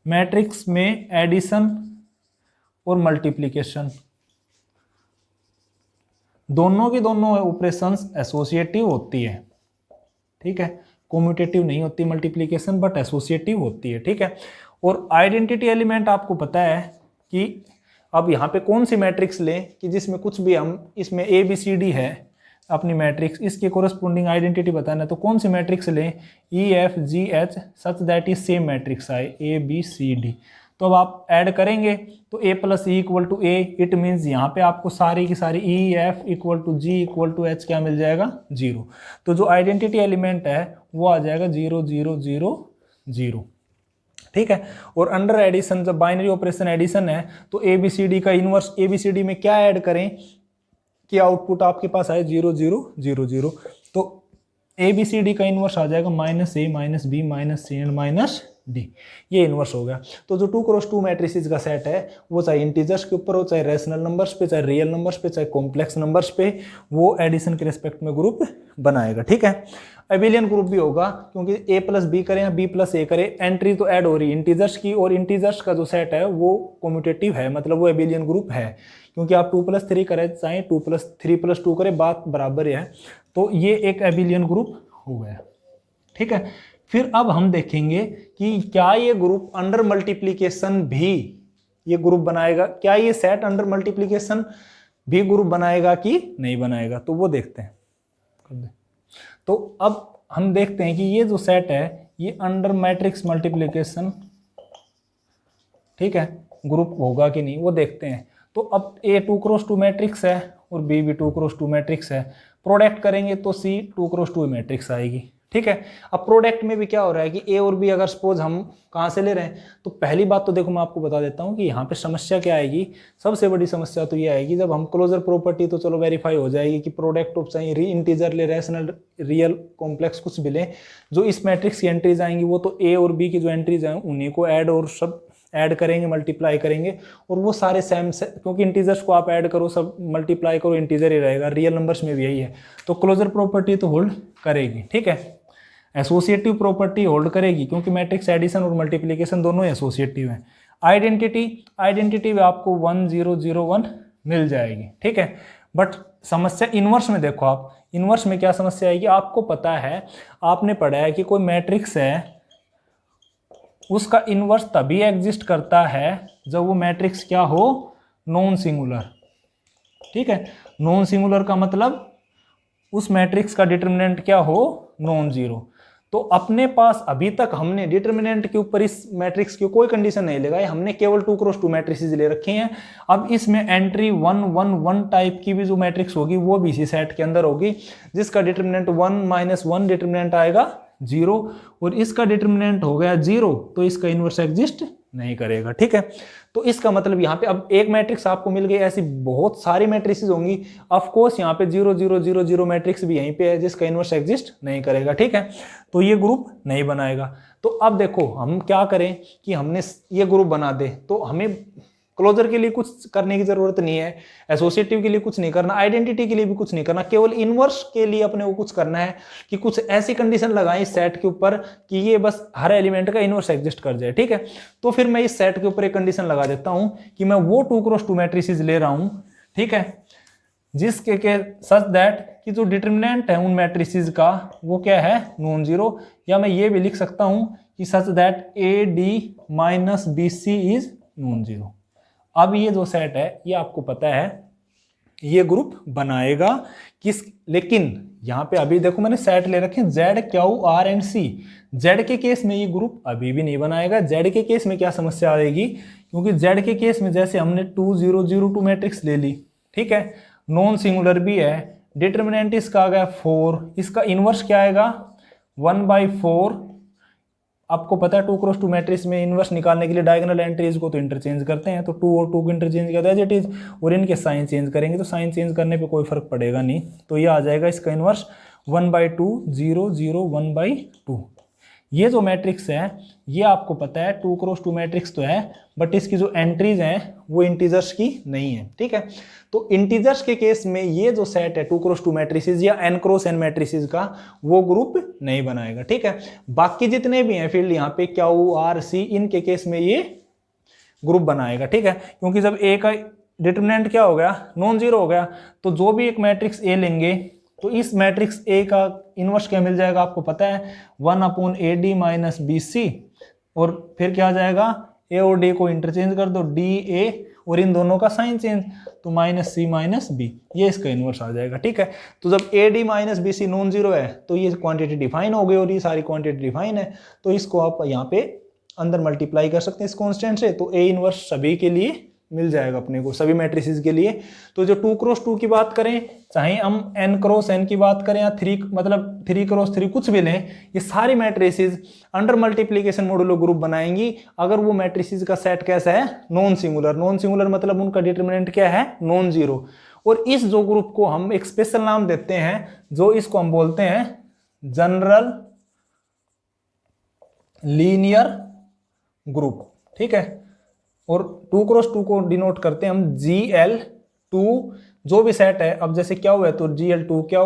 मैट्रिक्स में एडिशन और मल्टीप्लीकेशन दोनों की दोनों ऑपरेशंस एसोसिएटिव होती है, ठीक है। कम्यूटेटिव नहीं होती मल्टीप्लीकेशन, बट एसोसिएटिव होती है, ठीक है। और आइडेंटिटी एलिमेंट आपको पता है कि अब यहाँ पे कौन सी मैट्रिक्स लें कि जिसमें कुछ भी हम, इसमें ABCD है अपनी मैट्रिक्स, इसके कोरस्पोंडिंग आइडेंटिटी बताना है तो कौन सी मैट्रिक्स लें, EFGH such that is same matrix आए ABCD। तो अब आप ऐड करेंगे तो A + E = A, it means यहाँ पे आपको सारी की सारी EF = G = H क्या मिल जाएगा, 0। तो जो आइडेंटिटी एलिमेंट है वो आ जाएगा 0 0 0 0, ठीक है। और अंडर एडिशन जब बाइनरी ऑपरेशन एडिशन है तो ABCD का इनवर्स, ABCD में क्या ऐड करें कि आउटपुट आपके पास आए 0 0 0 0। तो ABCD का इनवर्स आ जाएगा -A - B - C D, ये इनवर्स हो गया। तो जो 2x2 मैट्रिसेस का सेट है वो चाहे इंटीजर्स के ऊपर हो, चाहे रेशनल नंबर्स पे, चाहे रियल नंबर्स पे, चाहे कॉम्प्लेक्स नंबर्स पे, वो एडिशन के रिस्पेक्ट में ग्रुप बनाएगा, ठीक है। एबिलियन ग्रुप भी होगा क्योंकि A + B करें या B + A करें, एंट्री तो ऐड हो रही है इंटीजर्स की, और इंटीजर्स का जो सेट है वो कम्यूटेटिव है, मतलब वो एबिलियन ग्रुप है। क्योंकि आप 2 + 3 करें चाहे 2 + 3 + 2 करें, बात बराबर है। तो ये एक एबिलियन ग्रुप हो गया, ठीक है। फिर अब हम देखेंगे कि क्या ये ग्रुप अंडर मल्टीप्लीकेशन भी ये ग्रुप बनाएगा, क्या ये सेट अंडर मल्टीप्लीकेशन भी ग्रुप बनाएगा कि नहीं बनाएगा, तो वो देखते हैं। तो अब हम देखते हैं कि ये जो सेट है ये अंडर मैट्रिक्स मल्टीप्लीकेशन, ठीक है, ग्रुप होगा कि नहीं वो देखते हैं। तो अब A 2x2 मैट्रिक्स है और B भी 2x2 मैट्रिक्स है, प्रोडक्ट करेंगे तो C 2x2 मैट्रिक्स आएगी, ठीक है। अब प्रोडक्ट में भी क्या हो रहा है कि A और B अगर सपोज हम कहाँ से ले रहे हैं, तो पहली बात तो देखो मैं आपको बता देता हूँ कि यहाँ पे समस्या क्या आएगी। सबसे बड़ी समस्या तो ये आएगी जब हम क्लोजर प्रॉपर्टी तो चलो वेरीफाई हो जाएगी कि प्रोडक्ट ऑफ चाहे इंटीजर ले, रेशनल, रियल, कॉम्प्लेक्स कुछ भी ले, जो इस मैट्रिक्स की एंट्रीज आएंगी वो तो A और B की जो एंट्रीज हैं उन्हीं को ऐड और सब ऐड करेंगे, मल्टीप्लाई करेंगे, और वो सारे सेम से, क्योंकि इंटीजर्स को आप ऐड करो, सब मल्टीप्लाई करो, इंटीजर ही रहेगा। रियल नंबर्स में भी यही है। तो क्लोजर प्रॉपर्टी तो होल्ड करेगी, ठीक है। एसोसिएटिव प्रॉपर्टी होल्ड करेगी क्योंकि मैट्रिक्स एडिशन और मल्टीप्लिकेशन दोनों एसोसिएटिव हैं। आइडेंटिटी भी आपको 1 0 0 1 मिल जाएगी, ठीक है। बट समस्या इनवर्स में देखो, आप इनवर्स में क्या समस्या आएगी, आपको पता है, आपने पढ़ा है कि कोई मैट्रिक्स है उसका इनवर्स तभी एग्जिस्ट करता है जब वो मैट्रिक्स क्या हो, नॉन सिंगुलर, ठीक है। नॉन सिंगुलर का मतलब उस मैट्रिक्स का डिटरमिनेंट क्या हो, नॉन जीरो। तो अपने पास अभी तक हमने डिटरमिनेंट के ऊपर इस मैट्रिक्स की कोई कंडीशन नहीं लगाई, हमने केवल 2x2 मैट्रिसेस ले रखे हैं। अब इसमें एंट्री 1 1 1 टाइप की भी जो मैट्रिक्स होगी वो भी इसी सेट के अंदर होगी, जिसका डिटरमिनेंट 1 - 1 डिटरमिनेंट आएगा 0, और इसका डिटरमिनेंट हो गया 0, तो इसका इनवर्स एग्जिस्ट नहीं करेगा, ठीक है। तो इसका मतलब यहाँ पे अब एक मैट्रिक्स आपको मिल गई, ऐसी बहुत सारी मैट्रिसेस होंगी। ऑफ कोर्स यहाँ पे 0 0 0 0 मैट्रिक्स भी यहीं पे है जिसका इनवर्स एग्जिस्ट नहीं करेगा, ठीक है। तो ये ग्रुप नहीं बनाएगा। तो अब देखो हम क्या करें कि हमने ये ग्रुप बना दे, तो हमें क्लोजर के लिए कुछ करने की जरूरत नहीं है, एसोसिएटिव के लिए कुछ नहीं करना, आइडेंटिटी के लिए भी कुछ नहीं करना, केवल इनवर्स के लिए अपने को कुछ करना है कि कुछ ऐसी कंडीशन लगाएं इस सेट के ऊपर कि ये बस हर एलिमेंट का इनवर्स एग्जिस्ट कर जाए, ठीक है। तो फिर मैं इस सेट के ऊपर एक कंडीशन लगा देता हूं कि मैं वो 2x2 मैट्रिसेस ले रहा हूं, ठीक है, जिसके के सच दैट कि जो डिटरमिनेंट है उन मैट्रिसेस का वो क्या है, नॉन जीरो। या मैं ये भी लिख सकता हूं कि such that AD - BC is non zero. अब ये जो सेट है ये आपको पता है ये ग्रुप बनाएगा किस, लेकिन यहां पे अभी देखो मैंने सेट ले रखे Z Q R and C। Z के केस में ये ग्रुप अभी भी नहीं बनाएगा। Z के केस में क्या समस्या आएगी, क्योंकि Z के केस में जैसे हमने 2 0 0 2 मैट्रिक्स ले ली, ठीक है, नॉन सिंगुलर भी है, डिटरमिनेंट इसका आ गया 4, इसका इनवर्स क्या आएगा 1/4। आपको पता है 2x2 मैट्रिक्स में इनवर्स निकालने के लिए डायगोनल एंट्रीज को तो इंटरचेंज करते हैं, तो 2 और 2 को इंटरचेंज करते हैं एज इट इज, और इनके साइन चेंज करेंगे तो साइन चेंज करने पे कोई फर्क पड़ेगा नहीं। तो ये आ जाएगा इसका इनवर्स 1/2 0 0 1/2। ये जो मैट्रिक्स है ये आपको पता है 2x2 मैट्रिक्स तो है, बट इसकी जो एंट्रीज हैं वो इंटीजर्स की नहीं है, ठीक है। तो इंटीजर्स के केस में ये जो सेट है 2x2 मैट्रिसेस या n×n मैट्रिसेस का वो ग्रुप नहीं बनाएगा, ठीक है। बाकी जितने भी हैं फील्ड यहाँ पे Q R C, इनके केस में ये ग्रुप बनाएगा, ठीक है, क्योंकि जब A का डिटरमिनेंट क्या हो गया, नॉन जीरो हो गया, तो जो भी एक मैट्रिक्स A लेंगे तो इस मैट्रिक्स A का इनवर्स क्या मिल जाएगा, आपको पता है 1/AD - BC, और फिर क्या आ जाएगा, A और D को इंटरचेंज कर दो, DA, और इन दोनों का साइन चेंज, तो -C - B, ये इसका इनवर्स आ जाएगा, ठीक है। तो जब AD - BC नॉन जीरो है तो ये क्वांटिटी डिफाइन हो गई, और ये सारी क्वांटिटी डिफाइन है, तो इसको आप यहाँ पे अंदर मल्टीप्लाई कर सकते हैं इस कॉन्स्टेंट से, तो A इनवर्स सभी के लिए मिल जाएगा अपने को, सभी मैट्रिसेस के लिए। तो जो 2x2 की बात करें, चाहे हम n×n की बात करें या 3x3 कुछ भी लें, ये सारी matrices under multiplication modulo group बनाएंगी अगर वो मैट्रिसेस का सेट कैसा है, नॉन सिंगुलर। नॉन सिंगुलर मतलब उनका डिटरमिनेंट क्या है, नॉन जीरो। और इस जो ग्रुप को हम एक स्पेशल नाम देते हैं, जो इसको हम बोलते हैं जनरल लीनियर ग्रुप, ठीक है। और 2x2 को डिनोट करते हैं हम GL2, जो भी सेट है, अब जैसे क्या हुआ है तो GL2Q,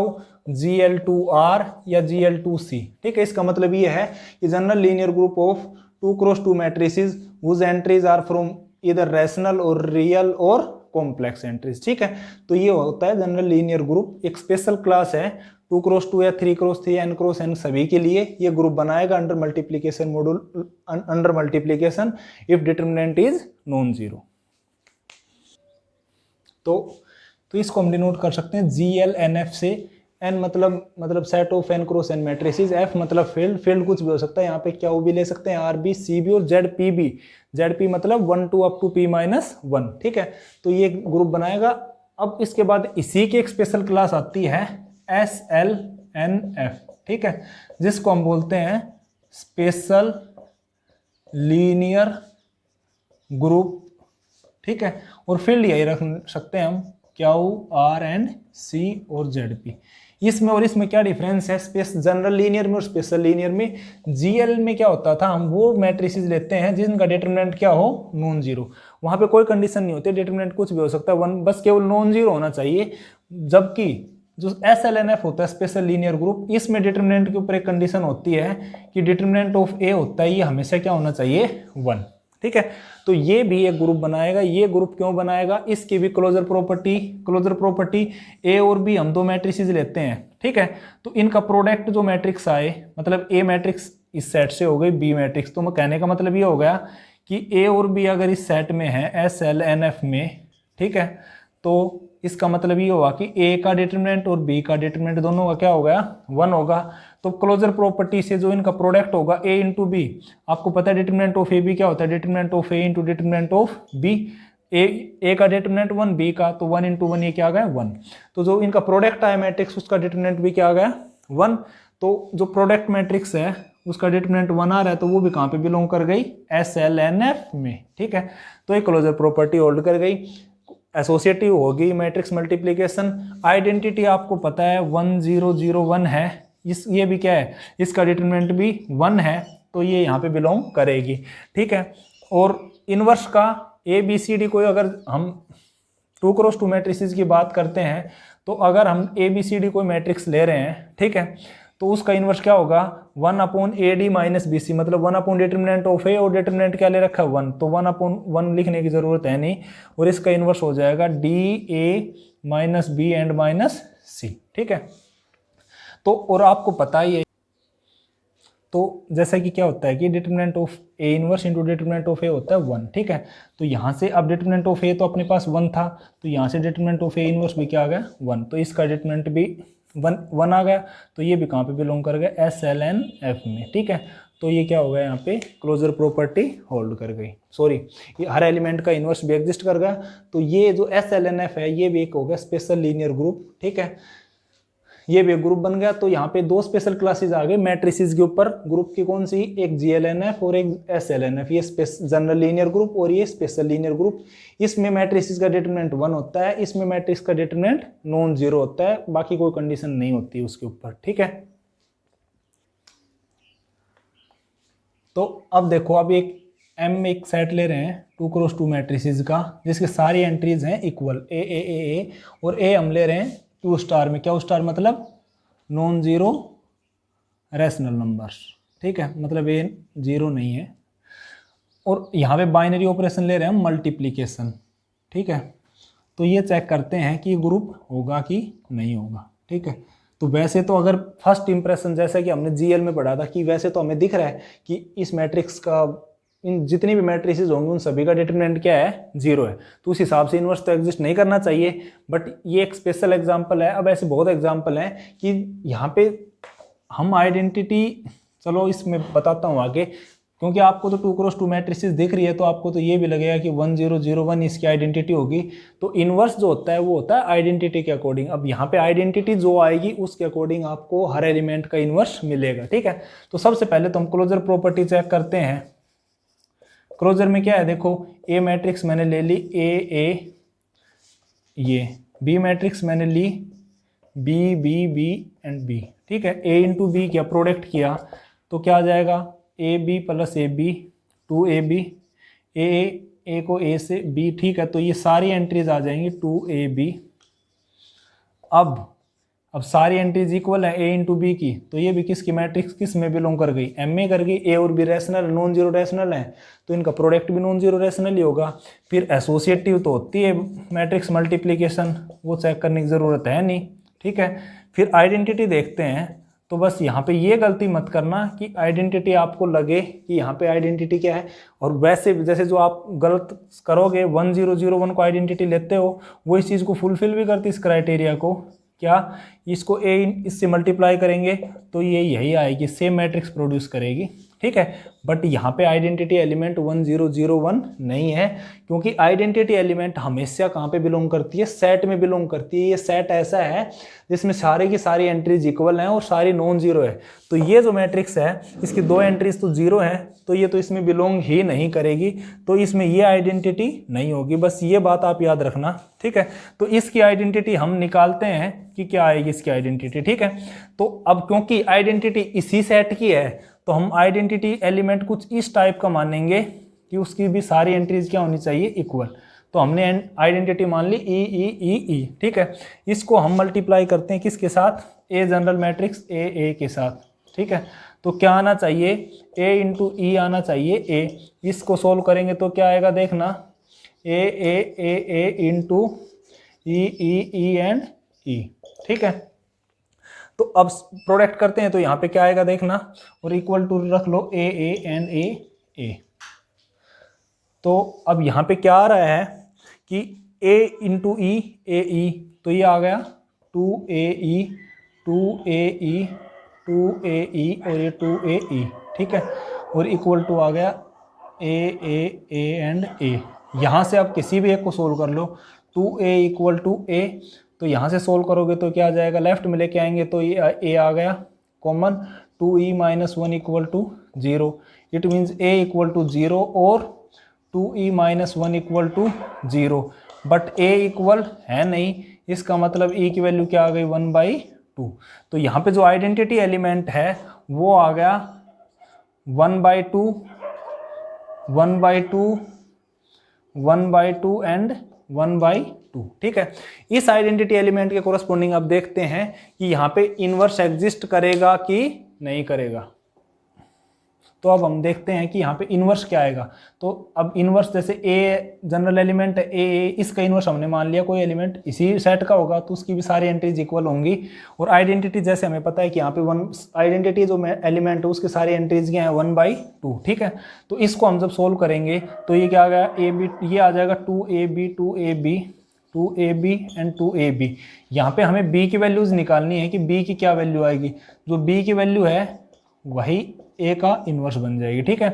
GL2R या GL2C, ठीक है। इसका मतलब ये है कि general linear group of 2x2 matrices whose entries are from इधर रैशनल और रियल और कॉम्प्लेक्स एंट्रीज, ठीक है। तो ये होता है जनरल लीनियर ग्रुप, एक स्पेशल क्लास है 2x2 या 3x3 या n×n सभी के लिए ये ग्रुप बनाएगा under multiplication module, under multiplication if determinant is non zero. तो इसको हम डिनोट कर सकते हैं GLNF से। n मतलब set of n×n matrices, F मतलब फील्ड कुछ भी हो सकता है, यहाँ पे क्या भी ले सकते हैं, RB CB और ZP मतलब 1 to up to P - 1, ठीक है। तो ये ग्रुप बनाएगा। अब इसके बाद इसी की एक स्पेशल क्लास आती है SLNF, ठीक है, जिसको हम बोलते हैं स्पेशल लीनियर ग्रुप, ठीक है। और फील्ड यही रख सकते हैं हम Q R एंड C और ZP। इसमें और इसमें क्या डिफरेंस है, जनरल लीनियर में और स्पेशल लीनियर में। GL में क्या होता था, हम वो मैट्रिसेस लेते हैं जिनका डिटरमिनेंट क्या हो, नॉन जीरो। वहां पे कोई कंडीशन नहीं होती, डिटरमिनेंट कुछ भी हो सकता है, बस केवल नॉन जीरो होना चाहिए। जबकि जो SLNF होता है स्पेशल लीनियर ग्रुप, इसमें डिटरमिनेंट के ऊपर एक कंडीशन होती है कि डिटरमिनेंट ऑफ A होता है ये हमेशा क्या होना चाहिए, 1, ठीक है। तो ये भी एक ग्रुप बनाएगा। ये ग्रुप क्यों बनाएगा, इसकी भी क्लोजर प्रॉपर्टी ए और बी हम दो मैट्रिसेस लेते हैं, ठीक है। तो इनका प्रोडक्ट जो मैट्रिक्स आए, मतलब ए मैट्रिक्स इस सेट से हो गई बी मैट्रिक्स, तो मैं कहने का मतलब ये हो गया कि ए और बी अगर इस सेट में है एस एल एन एफ में, ठीक है, तो इसका मतलब ये होगा कि ए का डिटरमिनेंट और बी का डिटरमिनेंट दोनों का क्या हो गया, 1 होगा। तो क्लोजर प्रॉपर्टी से जो इनका प्रोडक्ट होगा ए इंटू बी, आपको पता है डिटरमिनेंट ऑफ ए बी क्या होता है, determinant of A into determinant of B. A का डिटरमिनेंट 1, बी का, तो 1 इंटू 1 ये क्या आ गया 1। तो जो इनका प्रोडक्ट आया मैट्रिक्स उसका डिटरमिनेंट भी क्या आ गया 1। तो जो प्रोडक्ट मैट्रिक्स है उसका डिटरमिनेंट 1 आ रहा है, तो वो भी कहाँ पे बिलोंग कर गई, एस एल एन एफ में, ठीक है। तो एक क्लोजर प्रॉपर्टी होल्ड कर गई। एसोसिएटिव होगी मैट्रिक्स मल्टीप्लिकेशन। आइडेंटिटी आपको पता है 1 0 0 1 है, ये भी क्या है, इसका डिटरमिनेंट भी 1 है, तो ये यहाँ पे बिलोंग करेगी, ठीक है। और इनवर्स का ए बी सी डी कोई अगर हम 2 क्रॉस 2 मैट्रिसेस की बात करते हैं, तो अगर हम ए बी सी डी कोई मैट्रिक्स ले रहे हैं, ठीक है, तो उसका इनवर्स क्या होगा 1/AD माइनस BC, मतलब 1 डिटरमिनेंट ऑफ ए और डिटरमिनेंट क्या ले रखा है 1, तो 1/1 लिखने की जरूरत है नहीं, और इसका इनवर्स हो जाएगा DA minus B and minus C, ठीक है। तो और आपको पता ही है, तो जैसा कि क्या होता है कि determinant of A inverse into determinant of A होता है 1, ठीक है। तो यहाँ से अब डिटरमिनेंट ऑफ ए तो अपने पास 1 था, तो यहाँ से डिटरमिनेंट ऑफ ए इनवर्स भी क्या आ गया 1, तो इसका डिटरमिनेंट भी 1 आ गया, तो ये भी कहाँ पे बिलोंग कर गया, एस एल एन एफ में, ठीक है। तो ये क्या हो गया, यहाँ पे क्लोजर प्रॉपर्टी होल्ड कर गई, सॉरी ये हर एलिमेंट का इनवर्स भी एग्जिस्ट कर गया। तो ये जो एस एल एन एफ है ये भी एक हो गया स्पेशल लीनियर ग्रुप, ठीक है, ये भी एक ग्रुप बन गया। तो यहाँ पे दो स्पेशल क्लासेस आ गए मैट्रिसेस के ऊपर, ग्रुप की कौन सी, एक GLNF और एक SLNF, ये जनरल लीनियर ग्रुप और ये स्पेशल लीनियर ग्रुप। इसमें मैट्रिसेस का डिटरमिनेंट 1 होता है, इसमें मैट्रिक्स का डिटरमिनेंट नॉन जीरो होता है, बाकी कोई कंडीशन नहीं होती उसके ऊपर, ठीक है। तो अब देखो, अब एक सेट ले रहे हैं 2 क्रॉस 2 मैट्रिसेस का, जिसके सारी एंट्रीज हैं इक्वल ए और ए हम ले रहे हैं Q स्टार में। क्या स्टार मतलब नॉन जीरो रैशनल नंबर्स, ठीक है, मतलब ये जीरो नहीं है। और यहाँ पे बाइनरी ऑपरेशन ले रहे हैं मल्टीप्लिकेशन, ठीक है। तो ये चेक करते हैं कि ग्रुप होगा कि नहीं होगा, ठीक है। तो वैसे तो अगर फर्स्ट इंप्रेशन जैसा कि हमने GL में पढ़ा था कि वैसे तो हमें दिख रहा है कि इस मैट्रिक्स का, इन जितनी भी मैट्रिसेस होंगे उन सभी का डिटरमिनेंट क्या है, जीरो है, तो उस हिसाब से इनवर्स तो एग्जिस्ट नहीं करना चाहिए। बट ये एक स्पेशल एग्जांपल है। अब ऐसे बहुत एग्जांपल हैं कि यहाँ पे हम आइडेंटिटी, चलो इसमें बताता हूँ आगे, क्योंकि आपको तो 2 क्रॉस 2 मैट्रिसेस दिख रही है, तो आपको तो ये भी लगेगा कि 1 0 0 1 इसकी आइडेंटिटी होगी। तो इनवर्स जो होता है वो होता है आइडेंटिटी के अकॉर्डिंग। अब यहाँ पे आइडेंटिटी जो आएगी उसके अकॉर्डिंग आपको हर एलिमेंट का इनवर्स मिलेगा, ठीक है। तो सबसे पहले तो हम क्लोजर प्रॉपर्टी चेक करते हैं। क्लोजर में क्या है, देखो ए मैट्रिक्स मैंने ले ली ए, ये बी मैट्रिक्स मैंने ली बी एंड बी, ठीक है। ए इंटू बी क्या प्रोडक्ट किया, तो क्या आ जाएगा a b plus a b 2AB, a को ए से बी, ठीक है। तो ये सारी एंट्रीज आ जाएंगी 2AB। अब सारी एंट्रीज इक्वल है ए इंटू बी की, तो ये भी किसकी मैट्रिक्स किस में बिलोंग कर गई, M में कर गई। ए और B rational non zero rational है, तो इनका प्रोडक्ट भी नॉन जीरो रैशनल ही होगा। फिर एसोसिएटिव तो होती है मैट्रिक्स मल्टीप्लिकेशन, वो चेक करने की ज़रूरत है नहीं, ठीक है। फिर आइडेंटिटी देखते हैं, तो बस यहाँ पे ये गलती मत करना कि आइडेंटिटी आपको लगे कि यहाँ पे आइडेंटिटी क्या है, और वैसे जैसे जो आप गलत करोगे 1 0 0 1 को आइडेंटिटी लेते हो, वो इस चीज़ को फुलफिल भी करती है, इस क्राइटेरिया को। क्या इसको ए इससे मल्टीप्लाई करेंगे तो ये यही आएगी, सेम मैट्रिक्स प्रोड्यूस करेगी, ठीक है। बट यहाँ पे आइडेंटिटी एलिमेंट 1 0 0 1 नहीं है, क्योंकि आइडेंटिटी एलिमेंट हमेशा कहाँ पे बिलोंग करती है, सेट में बिलोंग करती है। ये सेट ऐसा है जिसमें सारे की सारी एंट्रीज इक्वल हैं और सारी नॉन जीरो है। तो ये जो मैट्रिक्स है इसकी 2 एंट्रीज तो जीरो है, तो ये तो इसमें बिलोंग ही नहीं करेगी, तो इसमें ये आइडेंटिटी नहीं होगी। बस ये बात आप याद रखना, ठीक है। तो इसकी आइडेंटिटी हम निकालते हैं कि क्या आएगी इसकी आइडेंटिटी, ठीक है। तो अब क्योंकि आइडेंटिटी इसी सेट की है, तो हम आइडेंटिटी एलिमेंट कुछ इस टाइप का मानेंगे कि उसकी भी सारी एंट्रीज क्या होनी चाहिए, इक्वल। तो हमने आइडेंटिटी मान ली ई, ठीक है। इसको हम मल्टीप्लाई करते हैं किसके साथ, ए जनरल मैट्रिक्स ए के साथ, ठीक है। तो क्या आना चाहिए, a इंटू ई आना चाहिए a। इसको सोल्व करेंगे तो क्या आएगा देखना, ए इंटू ई एंड ई, ठीक है। तो अब प्रोडक्ट करते हैं तो यहाँ पे क्या आएगा देखना, और इक्वल टू रख लो ए एंड ए। तो अब यहाँ पे क्या आ रहा है कि a इंटू ई ए ई, तो ये आ गया 2AE और ये 2AE, ठीक है। और इक्वल टू आ गया ए एंड ए। यहाँ से आप किसी भी एक को सोल्व कर लो, 2A इक्वल टू ए, तो यहाँ से सोल्व करोगे तो क्या आ जाएगा, लेफ्ट में लेके आएंगे तो ये ए आ गया common, 2E minus 1 equal to 0। It means a equal to 0 और 2E minus 1 equal to 0, but a equal है नहीं, इसका मतलब e की वैल्यू क्या आ गई 1/2। तो यहाँ पे जो आइडेंटिटी एलिमेंट है वो आ गया 1/2 एंड 1/2, ठीक है। इस आइडेंटिटी एलिमेंट के कोरस्पोंडिंग अब देखते हैं कि यहाँ पे इनवर्स एग्जिस्ट करेगा कि नहीं करेगा। तो अब हम देखते हैं कि यहाँ पे इनवर्स क्या आएगा। तो अब इनवर्स जैसे ए जनरल एलिमेंट है ए, इसका इनवर्स हमने मान लिया कोई एलिमेंट इसी सेट का होगा तो उसकी भी सारी एंट्रीज इक्वल होंगी। और आइडेंटिटी जैसे हमें पता है कि यहाँ पे आइडेंटिटी जो एलिमेंट है उसकी सारी एंट्रीज क्या है 1/2, ठीक है। तो इसको हम जब सोल्व करेंगे तो ये क्या आ गया ए बी, ये आ जाएगा 2AB एंड 2AB। यहाँ पे हमें b की वैल्यूज निकालनी है कि b की क्या वैल्यू आएगी, जो b की वैल्यू है वही a का इन्वर्स बन जाएगी, ठीक है।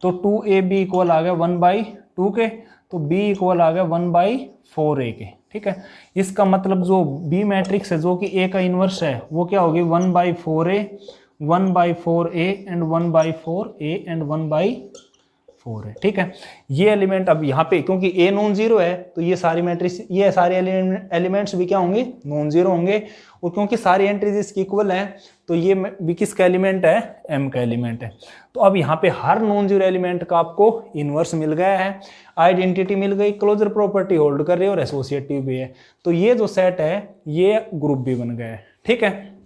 तो 2AB इक्वल आ गया 1/2 के, तो b इक्वल आ गया 1/4a के, ठीक है। इसका मतलब जो b मैट्रिक्स है जो कि a का इन्वर्स है वो क्या होगी 1/4a एंड 1/4 है, ठीक है। ये एलिमेंट अब यहाँ पे क्योंकि a नॉन जीरो है तो ये सारी मैट्रिक्स, ये सारे एलिमेंट्स भी क्या होंगे नॉन जीरो होंगे। और क्योंकि सारी एंट्रीज इसकी इक्वल हैं तो ये भी किसका एलिमेंट है, m का एलिमेंट है। तो अब यहाँ पे हर नॉन जीरो एलिमेंट का आपको इनवर्स मिल गया है, आइडेंटिटी मिल गई, क्लोजर प्रॉपर्टी होल्ड कर रही है और एसोसिएटिव भी है। तो ये जो सेट है ये ग्रुप भी बन गया है, ठीक है।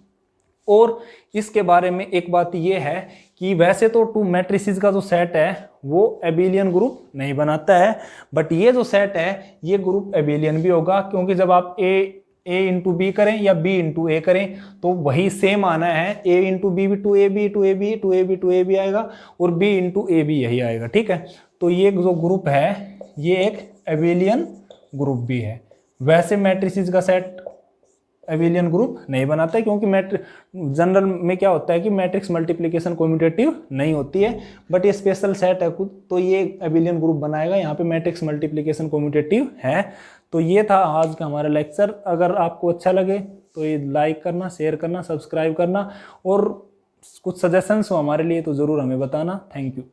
और इसके बारे में एक बात ये है कि वैसे तो टू मैट्रिसेस का जो सेट है वो एबिलियन ग्रुप नहीं बनाता है, बट ये जो सेट है ये ग्रुप एबिलियन भी होगा, क्योंकि जब आप a इंटू बी करें या b इंटू ए करें तो वही सेम आना है, a इंटू बी भी 2ab आएगा और b इंटू ए भी यही आएगा, ठीक है। तो ये जो ग्रुप है ये एक एबिलियन ग्रुप भी है। वैसे मैट्रिसेस का सेट एबिलियन ग्रुप नहीं बनाता है, क्योंकि जनरल में क्या होता है कि मैट्रिक्स मल्टीप्लिकेशन कम्यूटेटिव नहीं होती है, बट ये स्पेशल सेट है खुद तो ये एबिलियन ग्रुप बनाएगा। यहाँ पे मैट्रिक्स मल्टीप्लिकेशन कम्यूटेटिव है। तो ये था आज का हमारा लेक्चर। अगर आपको अच्छा लगे तो ये लाइक करना, शेयर करना, सब्सक्राइब करना और कुछ सजेशंस हो हमारे लिए तो ज़रूर हमें बताना। Thank you.